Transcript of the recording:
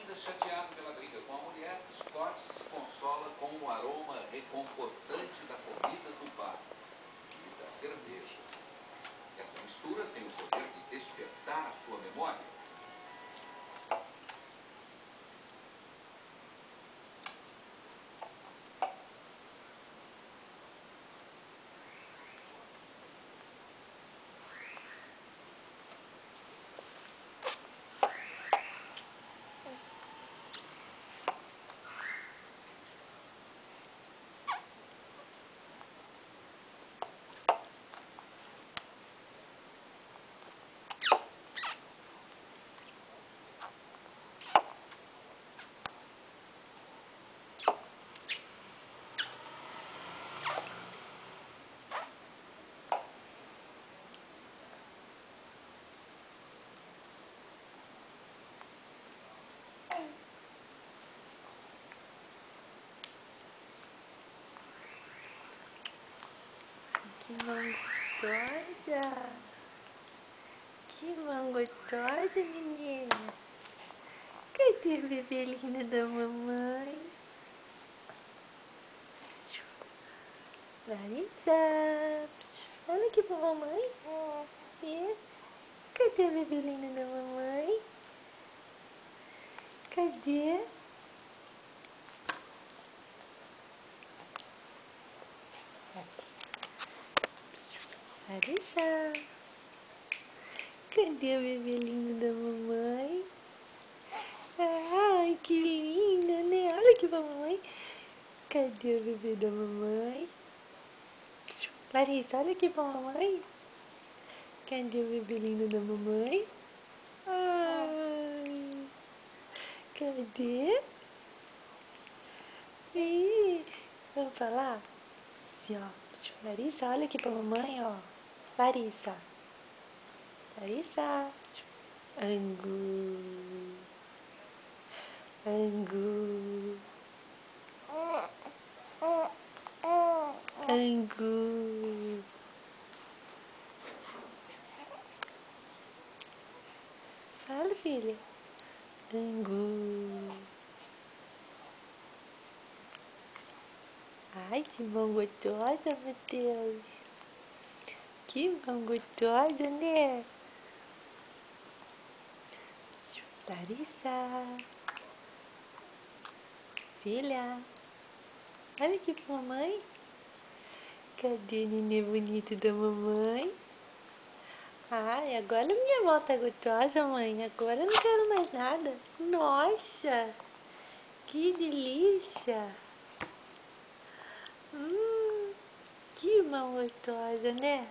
Ainda chateado pela briga com a mulher, Scott se consola com o aroma reconfortante da comida do bar e da cerveja. Essa mistura tem o poder de despertar a sua memória. Que mão gostosa! Que mão gostosa, menina! Cadê a bebelinha da mamãe? Larissa! Olha aqui pra mamãe! Cadê a bebelinha da mamãe? Cadê? Larissa! Cadê a bebelinha da mamãe? Ai, que linda, né? Olha aqui pra mamãe. Cadê a bebê da mamãe? Larissa, olha aqui pra mamãe. Cadê o bebê lindo da mamãe? Ai, cadê? Ih, vamos falar? Assim, ó. Larissa, olha aqui pra mamãe, ó. Larissa. Larissa. Angu. Angu. Angu. Fala, filha. Angu. Ai, que mão gostosa, meu Deus. Que mão gostosa, né? Larissa. Filha. Olha aqui pra mamãe. Cadê o nenê bonito da mamãe? Ai, agora minha mão tá gostosa, mãe. Agora eu não quero mais nada. Nossa, que delícia. Que mão gostosa, né?